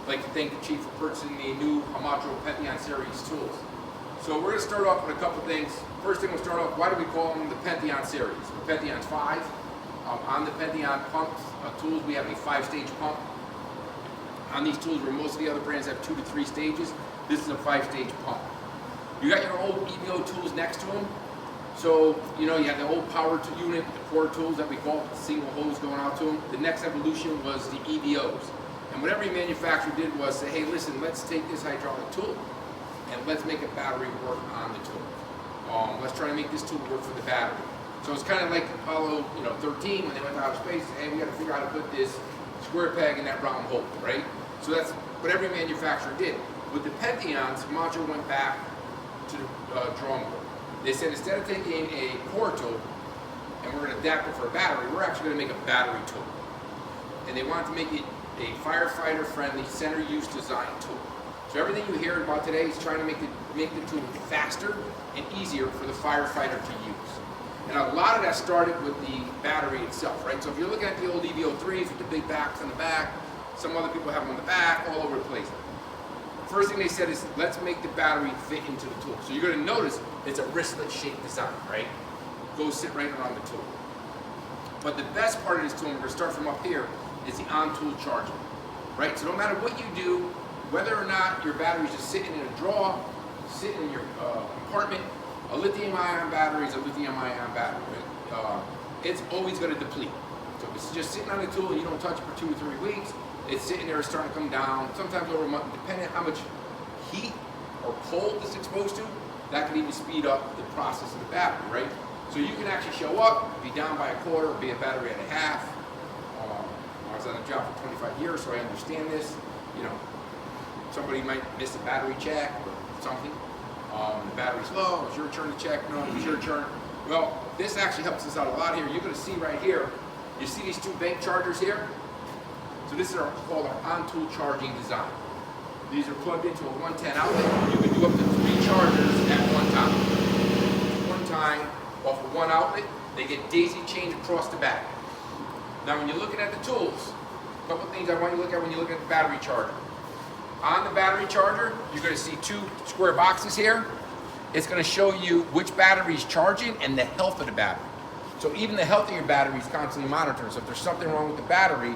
I'd like to thank the chief for purchasing the new Hamato Pentheon series tools. So we're going to start off with a couple things. First thing we'll start off, why do we call them the Pentheon series? The Pentheon's 5. On the Pentheon pumps tools, we have a 5-stage pump. On these tools, where most of the other brands have 2 to 3 stages, this is a 5-stage pump. You got your old EVO tools next to them. So, you have the old power unit, the core tools that we call it, the single hose going out to them. The next evolution was the EVOs. And what every manufacturer did was say, hey, listen, let's take this hydraulic tool and let's make a battery work on the tool. Let's try to make this tool work for the battery. So it's kind of like Apollo 13 when they went to outer space. Hey, we got to figure out how to put this square peg in that round hole, right? So that's what every manufacturer did. With the Pentheons, Hamato went back to the drawing board. They said instead of taking a core tool and we're going to adapt it for a battery, we're actually going to make a battery tool. And they wanted to make it a firefighter-friendly, center-use design tool. So everything you hear about today is trying to make the tool faster and easier for the firefighter to use. And a lot of that started with the battery itself, right? So if you're looking at the old EVO3s with the big backs on the back, some other people have them on the back, all over the place. First thing they said is, let's make the battery fit into the tool. So you're going to notice it's a wristlet-shaped design, right? Go sit right around the tool. But the best part of this tool, and we're going to start from up here, is the on-tool charging, right? So no matter what you do, whether or not your battery is just sitting in a drawer, sitting in your compartment, a lithium-ion battery is a lithium-ion battery, right? It's always going to deplete. So if it's just sitting on the tool and you don't touch it for 2 or 3 weeks, it's sitting there, it's starting to come down, sometimes over a month, depending on how much heat or cold it's exposed to, that can even speed up the process of the battery, right? So you can actually show up, be down by a quarter, or be a battery at a half. I was on the job for 25 years, so I understand this. Somebody might miss a battery check or something. The battery's low, it's your turn to check, no, it's your turn. Well, this actually helps us out a lot here. You're gonna see right here, you see these 2 bank chargers here? So this is called our on-tool charging design. These are plugged into a 110 outlet. You can do up to 3 chargers at one time. One time, off of one outlet, they get daisy chained across the back. Now when you're looking at the tools, a couple things I want you to look at when you look at the battery charger. On the battery charger, you're going to see 2 square boxes here. It's going to show you which battery is charging and the health of the battery. So even the health of your battery is constantly monitored. So if there's something wrong with the battery,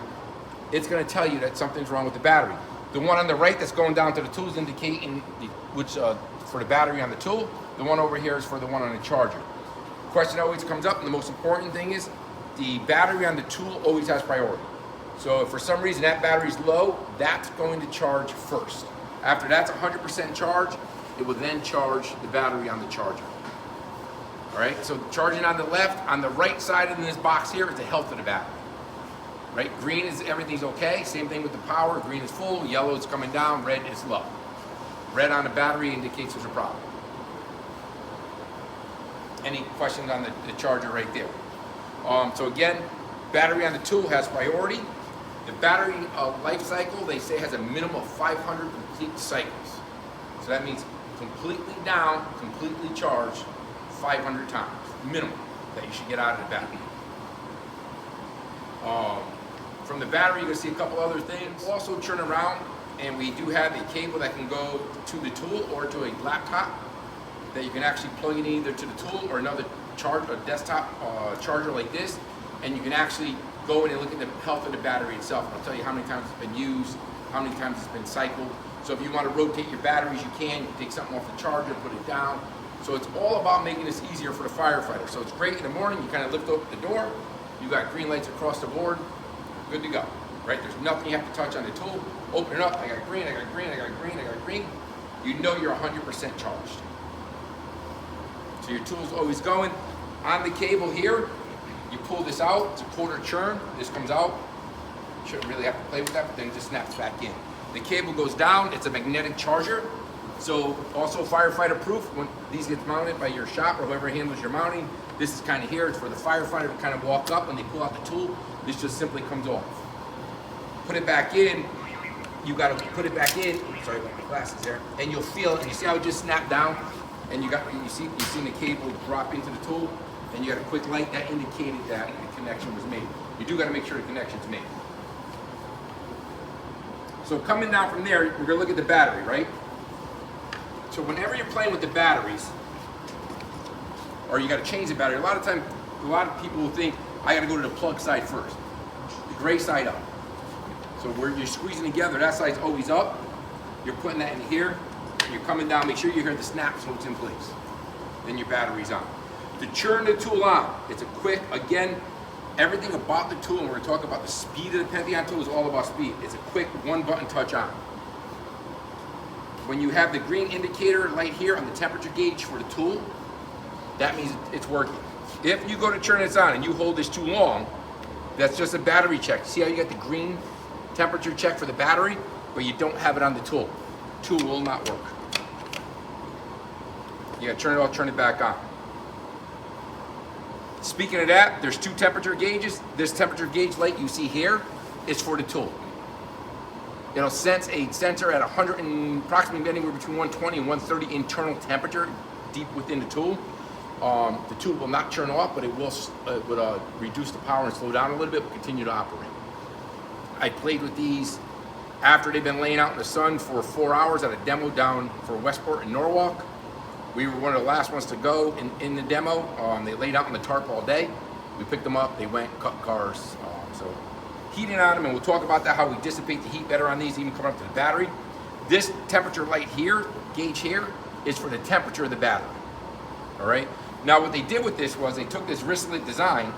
it's going to tell you that something's wrong with the battery. The one on the right that's going down to the tool is indicating which for the battery on the tool. The one over here is for the one on the charger. Question always comes up, and the most important thing is the battery on the tool always has priority. So if for some reason that battery's low, that's going to charge first. After that's 100% charged, it will then charge the battery on the charger. All right, so charging on the left, on the right side of this box here is the health of the battery. Right, green is everything's okay, same thing with the power, green is full, yellow is coming down, red is low. Red on the battery indicates there's a problem. Any questions on the charger right there? So again, battery on the tool has priority. The battery life cycle, they say, has a minimum of 500 complete cycles. So that means completely down, completely charged 500 times, minimum, that you should get out of the battery. From the battery, you're going to see a couple other things. We'll also turn around, and we do have a cable that can go to the tool or to a laptop that you can actually plug it either to the tool or another a desktop charger like this, and you can actually go in and look at the health of the battery itself. And I'll tell you how many times it's been used, how many times it's been cycled. So if you want to rotate your batteries, you can. You can take something off the charger, put it down. So it's all about making this easier for the firefighter. So it's great in the morning, you kind of lift open the door, you got green lights across the board, good to go, right? There's nothing you have to touch on the tool. Open it up, I got green, I got green, I got green, I got green. You know you're 100% charged. So your tool's always going. On the cable here, you pull this out, it's a quarter churn, this comes out. You shouldn't really have to play with that, but then it just snaps back in. The cable goes down, it's a magnetic charger. So also firefighter proof, when these get mounted by your shop or whoever handles your mounting, this is kind of here, it's for the firefighter to kind of walk up when they pull out the tool, this just simply comes off. Put it back in, you gotta put it back in, sorry about my glasses there, and you'll feel it, and you see how it just snapped down? And you see the cable drop into the tool, and you got a quick light that indicated that the connection was made. You do gotta make sure the connection's made. So coming down from there, we're gonna look at the battery, right? So whenever you're playing with the batteries, or you gotta change the battery, a lot of people will think, I gotta go to the plug side first. The gray side up. So where you're squeezing together, that side's always up. You're putting that in here, and you're coming down, make sure you hear the snap so it's in place. Then your battery's on. To turn the tool on, it's a quick, again, everything about the tool, and we're gonna talk about the speed of the Pentheon tool, is all about speed. It's a quick one button touch on. When you have the green indicator light here on the temperature gauge for the tool, that means it's working. If you go to turn this on and you hold this too long, that's just a battery check. See how you got the green temperature check for the battery, but you don't have it on the tool. Tool will not work. You gotta turn it off, turn it back on. Speaking of that, there's two temperature gauges. This temperature gauge light you see here is for the tool. It'll sense a sensor at approximately anywhere between 120 and 130 internal temperature deep within the tool. The tool will not turn off, but it will reduce the power and slow down a little bit, but continue to operate. I played with these after they've been laying out in the sun for 4 hours at a demo down for Westport in Norwalk. We were one of the last ones to go in the demo. They laid out on the tarp all day. We picked them up, they went, cut cars. So heating on them, and we'll talk about that, how we dissipate the heat better on these, even coming up to the battery. This temperature light here, gauge here, is for the temperature of the battery, all right? Now what they did with this was they took this wristlet design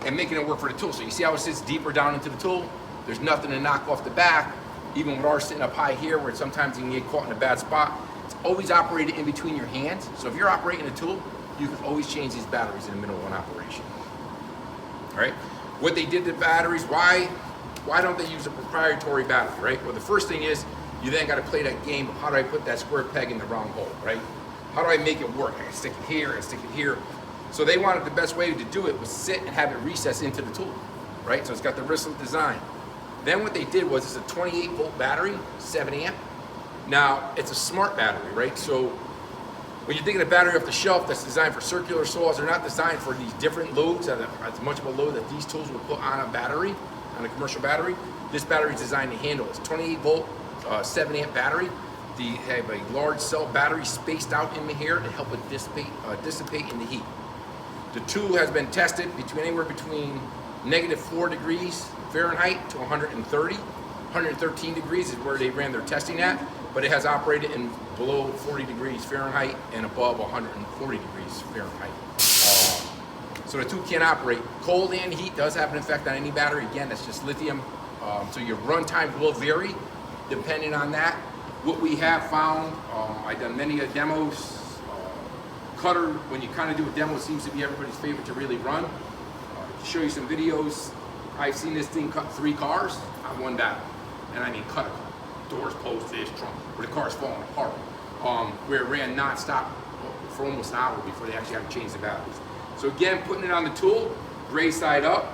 and making it work for the tool. So you see how it sits deeper down into the tool? There's nothing to knock off the back, even with ours sitting up high here, where sometimes you can get caught in a bad spot. It's always operated in between your hands. So if you're operating a tool, you can always change these batteries in the middle of one operation. All right? What they did to batteries, why don't they use a proprietary battery, right? Well, the first thing is, you then got to play that game of how do I put that square peg in the round hole, right? How do I make it work? I can stick it here and stick it here. So they wanted the best way to do it was sit and have it recess into the tool, right? So it's got the wristlet design. Then what they did was it's a 28 volt battery, 7 amp. Now, it's a smart battery, right? So when you're thinking of a battery off the shelf that's designed for circular saws, they're not designed for these different loads, as much of a load that these tools will put on a battery, on a commercial battery. This battery is designed to handle it. It's 28 volt, 7 amp battery. They have a large cell battery spaced out in here to help it dissipate in the heat. The tool has been tested anywhere between -4 degrees Fahrenheit to 130. 113 degrees is where they ran their testing at, but it has operated in below 40 degrees Fahrenheit and above 140 degrees Fahrenheit. So the tool can operate. Cold and heat does have an effect on any battery. Again, that's just lithium. So your run time will vary depending on that. What we have found, I've done many demos. Cutter, when you kind of do a demo, it seems to be everybody's favorite to really run. Show you some videos. I've seen this thing cut 3 cars on one battery. And I mean cut a car. Doors, posts, this, trunk, where the car's falling apart. Where it ran non-stop for almost an hour before they actually had to change the batteries. So again, putting it on the tool, gray side up.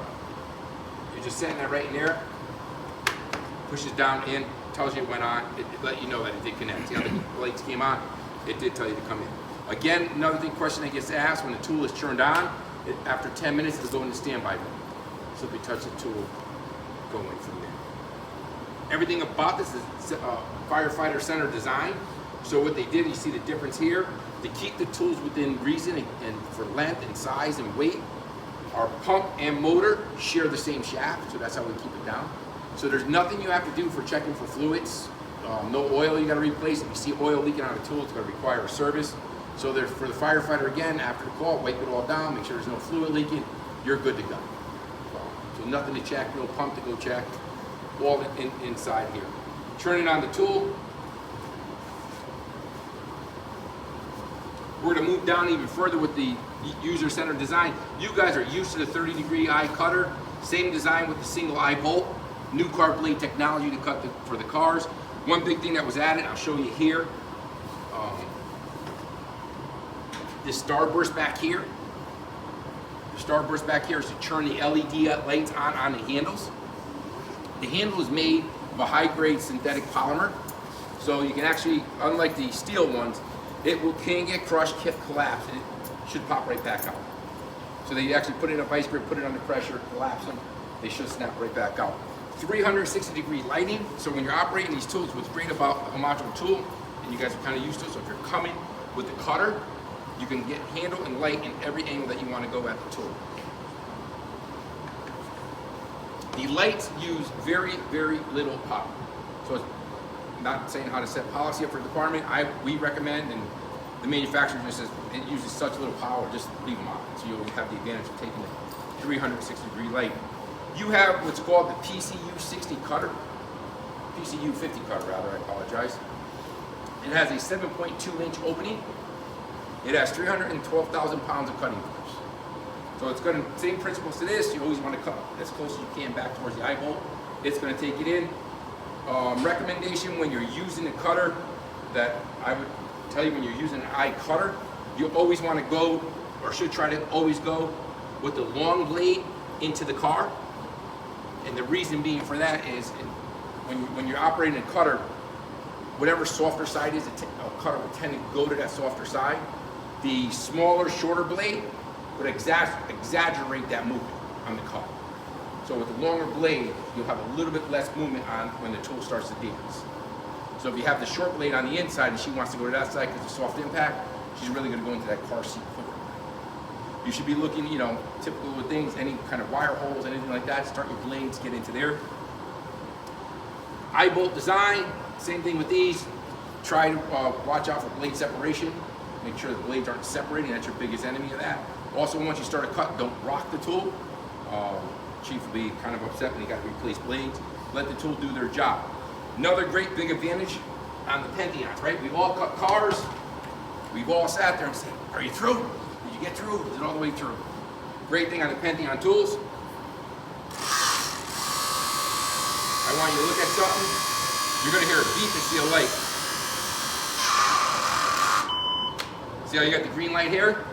You're just setting that right in there. Pushes down in, tells you it went on. It let you know that it did connect. See how the lights came on? It did tell you to come in. Again, another question that gets asked when the tool is turned on, after 10 minutes it'll go into standby mode. Simply touch the tool, going from there. Everything about this is firefighter center design. So what they did, you see the difference here, to keep the tools within reason and for length and size and weight. Our pump and motor share the same shaft, so that's how we keep it down. So there's nothing you have to do for checking for fluids. No oil you got to replace. If you see oil leaking on a tool, it's going to require a service. So there's, for the firefighter, again, after the call, wipe it all down, make sure there's no fluid leaking, you're good to go. So nothing to check, no pump to go check, all inside here. Turn it on the tool. We're going to move down even further with the user-centered design. You guys are used to the 30-degree eye cutter. Same design with the single eye bolt. New carb blade technology to cut for the cars. One big thing that was added, I'll show you here. This starburst back here. The starburst back here is to turn the LED lights on the handles. The handle is made of a high-grade synthetic polymer. So you can actually, unlike the steel ones, can get crushed, collapse, and it should pop right back out. So they actually put it in a vice grip, put it under pressure, collapse them. They should snap right back out. 360-degree lighting. So when you're operating these tools, what's great about a modular tool, and you guys are kind of used to it, so if you're coming with the cutter, you can get handle and light in every angle that you want to go at the tool. The lights use very, very little power. So it's not saying how to set policy up for the department. We recommend, and the manufacturer just says it uses such little power, just leave them on. So you always have the advantage of taking the 360-degree light. You have what's called the PCU 60 cutter, PCU 50 cutter rather, I apologize. It has a 7.2-inch opening. It has 312,000 pounds of cutting force. So it's going to, same principles to this, you always want to cut as close as you can back towards the eye bolt. It's going to take it in. Recommendation when you're using the cutter, that I would tell you when you're using an eye cutter, you always want to go, or should try to always go, with the long blade into the car. And the reason being for that is when you're operating a cutter, whatever softer side is, a cutter will tend to go to that softer side. The smaller, shorter blade would exaggerate that movement on the cut. So with the longer blade, you'll have a little bit less movement on when the tool starts to dance. So if you have the short blade on the inside and she wants to go to that side because of soft impact, she's really going to go into that car seat quicker. You should be looking, you know, typical with things, any kind of wire holes, anything like that, start your blades, get into there. Eye bolt design, same thing with these. Try to watch out for blade separation. Make sure the blades aren't separating, that's your biggest enemy of that. Also, once you start a cut, don't rock the tool. Chief will be kind of upset when you got to replace blades. Let the tool do their job. Another great big advantage on the Pentheons, right? We've all cut cars. We've all sat there and said, are you through? Did you get through? Is it all the way through? Great thing on the Pentheon tools. I want you to look at something. You're going to hear a beep and see a light. See how you got the green light here?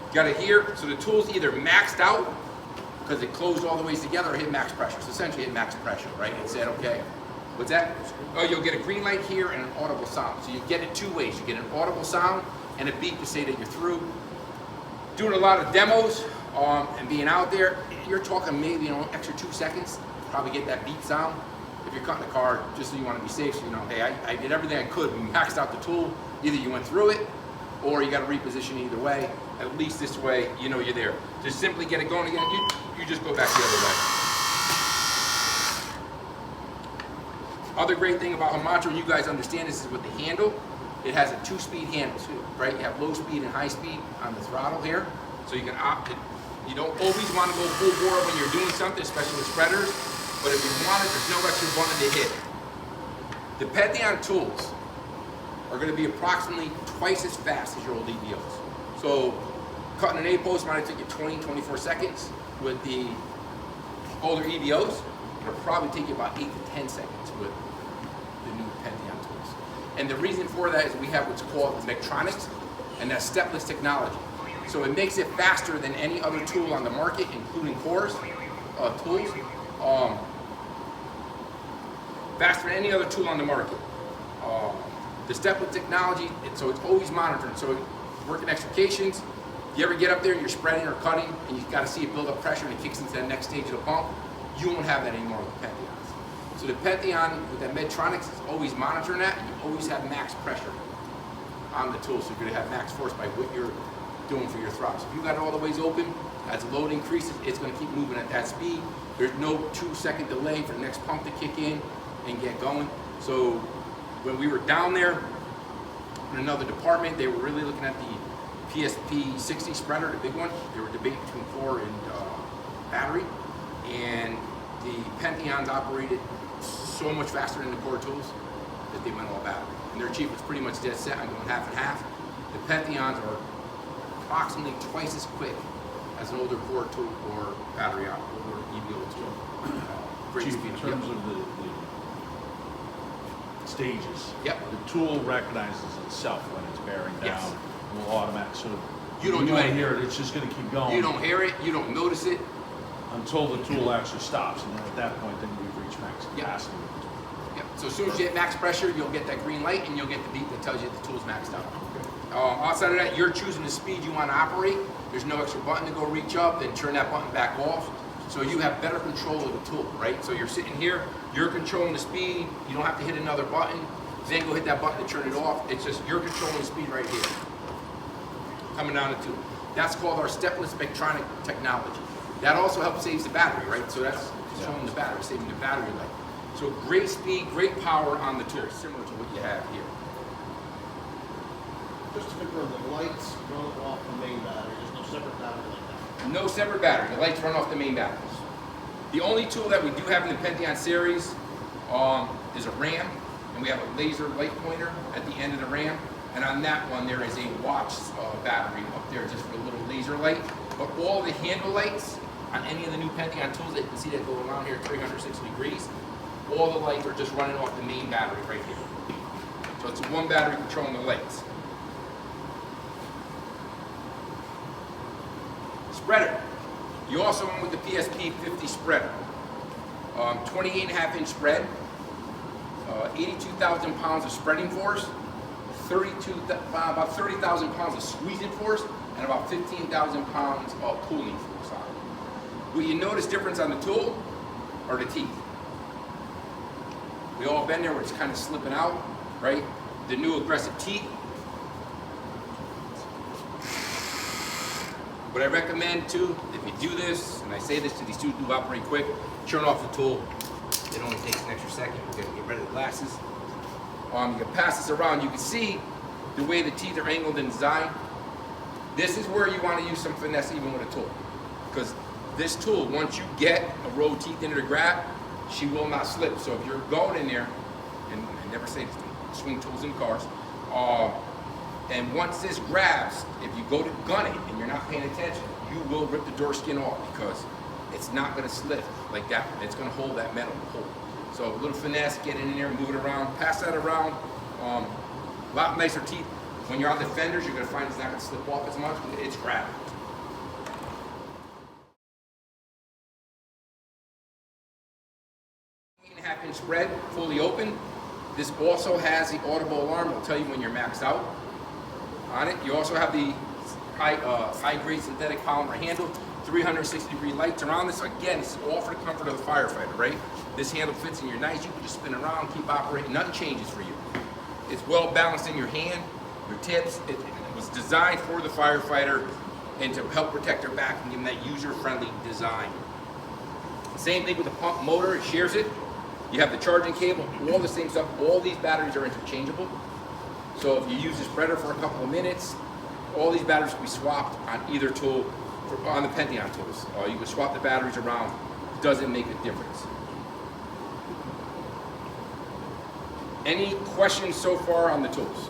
You got it here. So the tool's either maxed out because it closed all the ways together, or hit max pressure. So essentially hit max pressure, right? It said, okay, what's that? Oh, you'll get a green light here and an audible sound. So you get it two ways. You get an audible sound and a beep to say that you're through. Doing a lot of demos and being out there, you're talking maybe, you know, extra 2 seconds, probably get that beep sound. If you're cutting a car, just so you want to be safe, so you know, hey, I did everything I could. We maxed out the tool. Either you went through it, or you got to reposition either way. At least this way, you know you're there. Just simply get it going again. You just go back the other way. Other great thing about Hamacho, and you guys understand this, is with the handle. It has a 2-speed handle too, right? You have low speed and high speed on the throttle here, so you can opt it. You don't always want to go full bore when you're doing something, especially with spreaders. But if you want it, there's no extra button to hit. The Pentheon tools are going to be approximately twice as fast as your old EVOs. So cutting an A-post might take you 20-24 seconds. With the older EVOs, it'll probably take you about 8 to 10 seconds with the new Pentheon tools. And the reason for that is we have what's called Medtronics, and that's stepless technology. So it makes it faster than any other tool on the market, including cores, tools. Faster than any other tool on the market. The stepless technology, so it's always monitored. So working extrications, you ever get up there and you're spreading or cutting and you got to see it build up pressure and it kicks into that next stage of the pump, you won't have that anymore with the Pentheons. So the Pentheon with that Medtronics is always monitoring that, and you always have max pressure on the tool, so you're going to have max force by what you're doing for your throttle. So if you got it all the ways open, as the load increases, it's going to keep moving at that speed. There's no 2-second delay for the next pump to kick in and get going. So when we were down there in another department, they were really looking at the PSP 60 spreader, the big one. They were debating between core and battery, and the Pentheons operated so much faster than the core tools that they went all battery. And their chief was pretty much dead set on going half and half. The Pentheons are approximately twice as quick as an older core tool or battery older EVO tool. Great Chief, speed. in terms of the stages, Yep. the tool recognizes itself when it's bearing down. Yes. Will automatic. So You don't when do you anything. hear it, it's just going to keep going. You don't hear it, you don't notice it. Until the tool actually stops, and then at that point, then we've reached max Yep. capacity. Yep. So as soon as you hit max pressure, you'll get that green light and you'll get the beep that tells you the tool's maxed out. Outside of that, you're choosing the speed you want to operate. There's no extra button to go reach up, then turn that button back off. So you have better control of the tool, right? So you're sitting here, you're controlling the speed, you don't have to hit another button, then go hit that button to turn it off. It's just you're controlling the speed right here. Coming down the tube. That's called our stepless Medtronic technology. That also helps save the battery, right? So that's showing the battery, saving the battery life. So great speed, great power on the tool, similar to what you have here. Just to confirm, the lights run off the main battery, there's no separate battery like that? No separate battery, the lights run off the main batteries. The only tool that we do have in the Pentheon series is a RAM, and we have a laser light pointer at the end of the RAM. And on that one, there is a watch battery up there just for a little laser light. But all the handle lights on any of the new Pentheon tools that you can see that go around here 360 degrees, all the lights are just running off the main battery right here. So it's one battery controlling the lights. Spreader. You also went with the PSP 50 spreader. 28.5-inch spread, 82,000 pounds of spreading force, about 30,000 pounds of squeezing force, and about 15,000 pounds of pulling force on it. What you notice difference on the tool are the teeth. We all been there where it's kind of slipping out, right? The new aggressive teeth. What I recommend too, if you do this, and I say this to these students who operate quick, turn off the tool. It only takes an extra second. We're gonna get rid of the glasses. You can pass this around. You can see the way the teeth are angled and designed. This is where you want to use some finesse even with a tool. Because this tool, once you get a row of teeth into the grab, she will not slip. So if you're going in there, and I never say this, swing tools in cars, and once this grabs, if you go to gun it and you're not paying attention, you will rip the door skin off because it's not going to slip like that. It's going to hold that metal hold. So a little finesse, get in there, move it around, pass that around. A lot nicer teeth. When you're on the fenders, you're going to find it's not going to slip off as much. It's grabbed. 8.5-inch spread, fully open. This also has the audible alarm. It'll tell you when you're maxed out on it. You also have the high-grade synthetic polymer handle. 360-degree lights around this. Again, this is all for the comfort of the firefighter, right? This handle fits in your nice. You can just spin around, keep operating. Nothing changes for you. It's well balanced in your hand, your tips. It was designed for the firefighter and to help protect their back and give them that user-friendly design. Same thing with the pump motor. It shares it. You have the charging cable, all the same stuff. All these batteries are interchangeable. So if you use the spreader for a couple of minutes, all these batteries can be swapped on either tool, on the Pentheon tools. You can swap the batteries around. It doesn't make a difference. Any questions so far on the tools?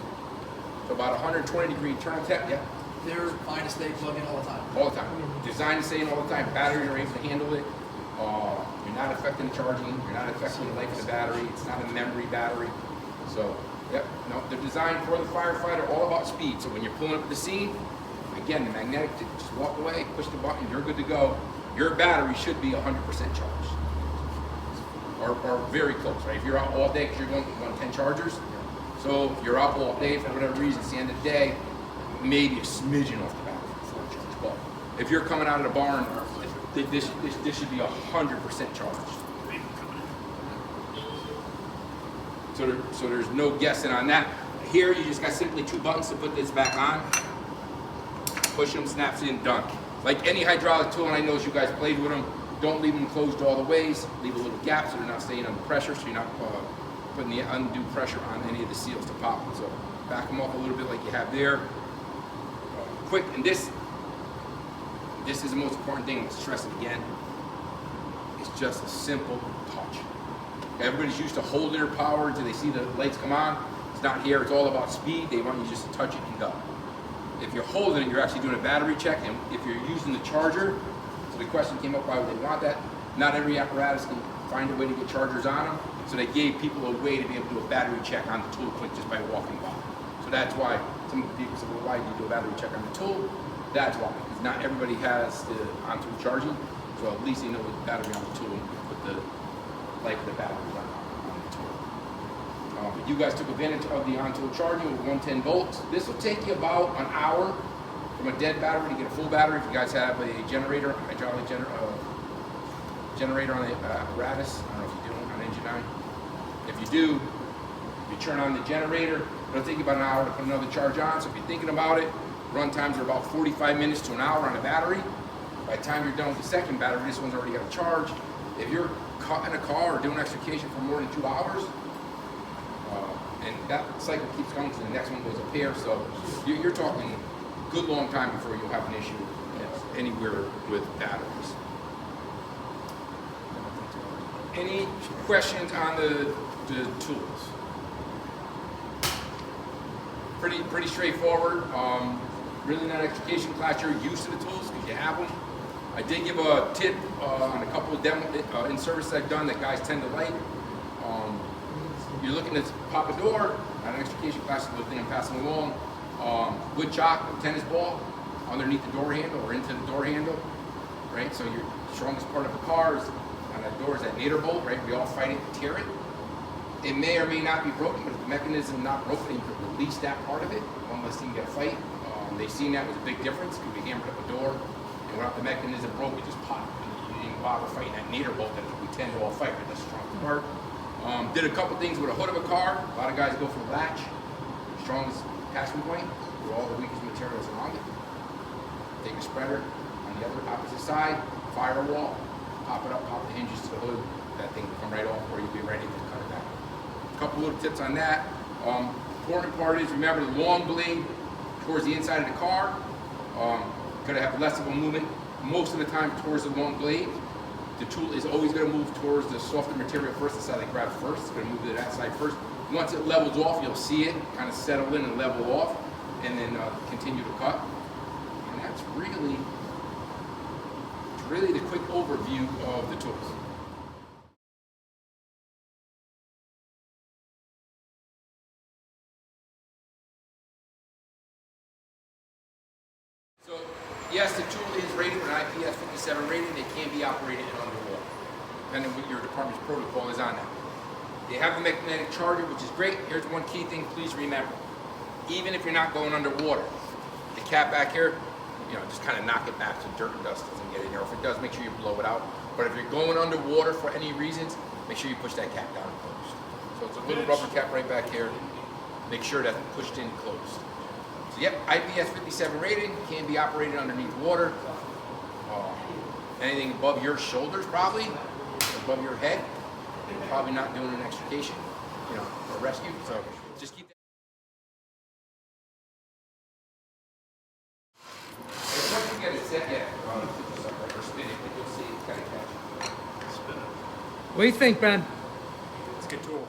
So about 120-degree internal temp, yeah? They're fine to stay plugged in all the time. All the time. Designed to stay in all the time. Batteries are able to handle it. You're not affecting the charging. You're not affecting the life of the battery. It's not a memory battery. So, yep, no, they're designed for the firefighter, all about speed. So when you're pulling up the scene, again, the magnetic, just walk away, push the button, you're good to go. Your battery should be 100% charged. Or very close, right? If you're out all day, because you're going 110 chargers, so if you're out all day for whatever reason, it's the end of the day, maybe a smidgen off the battery before it charges. But if you're coming out of the barn, this should be 100% charged. So there's no guessing on that. Here, you just got simply 2 buttons to put this back on. Push them, snaps in, done. Like any hydraulic tool, and I know as you guys played with them, don't leave them closed all the ways. Leave a little gap so they're not staying under pressure, so you're not putting the undue pressure on any of the seals to pop. So back them off a little bit like you have there. Quick, and this is the most important thing. Let's stress it again. It's just a simple touch. Everybody's used to holding their power until they see the lights come on. It's not here. It's all about speed. They want you just to touch it and go. If you're holding it, you're actually doing a battery check, and if you're using the charger, so the question came up, why would they want that? Not every apparatus can find a way to get chargers on them, so they gave people a way to be able to do a battery check on the tool quick just by walking by. So that's why some people say, well, why do you do a battery check on the tool? That's why, because not everybody has the on-tool charging, so at least they know the battery on the tool and put the life of the battery on the tool. But you guys took advantage of the on-tool charging with 110 volts. This will take you about an hour from a dead battery to get a full battery. If you guys have a generator, hydraulic generator, generator on the apparatus? I don't know if you do on engine 9. If you do, you turn on the generator, it'll take you about an hour to put another charge on. So if you're thinking about it, run times are about 45 minutes to an hour on a battery. By the time you're done with the second battery, this one's already got a charge. If you're caught in a car or doing extrication for more than 2 hours, and that cycle keeps going, so the next one goes up here. So you're talking a good long time before you'll have an issue anywhere with batteries. Any questions on the tools? Pretty straightforward. Really not an education class. You're used to the tools because you have them. I did give a tip on a couple of demo in-services I've done that guys tend to like. You're looking to pop a door, not an extrication class, the thing I'm passing along. Wood chock, a tennis ball, underneath the door handle or into the door handle, right? So your strongest part of the car is on that door is that nader bolt, right? We all fight it to tear it. It may or may not be broken, but if the mechanism is not broken, you can release that part of it. One less thing you got to fight. They've seen that was a big difference because we hammered up a door, and without the mechanism broke, it just popped. And you didn't bother fighting that nader bolt that we tend to all fight with. That's the strongest part. Did a couple things with a hood of a car. A lot of guys go for the latch, strongest passing point, with all the weakest materials around it. Take a spreader on the other opposite side, firewall, pop it up, pop the hinges to the hood. That thing will come right off, or you'll be ready to cut it back. A couple little tips on that. Important part is remember the long blade towards the inside of the car. Gonna have less of a movement most of the time towards the long blade. The tool is always going to move towards the softer material first, the side that grabs first. It's going to move to that side first. Once it levels off, you'll see it kind of settle in and level off, and then continue to cut. And that's really the quick overview of the tools. So, yes, the tool is rated with an IPS 57 rating. It can be operated underwater, depending on what your department's protocol is on that. They have the magnetic charger, which is great. Here's one key thing, please remember. Even if you're not going underwater, the cap back here, just kind of knock it back so dirt and dust doesn't get in there. If it does, make sure you blow it out. But if you're going underwater for any reasons, make sure you push that cap down and closed. So it's a little rubber cap right back here. Make sure that's pushed in closed. So yep, IPS 57 rating, can be operated underneath water. Anything above your shoulders probably, above your head, you're probably not doing an extrication, or rescue. So just keep that. Once you get it set yet, or spin it, but you'll see it's kind of catch. What do you think, Ben? It's a good tool.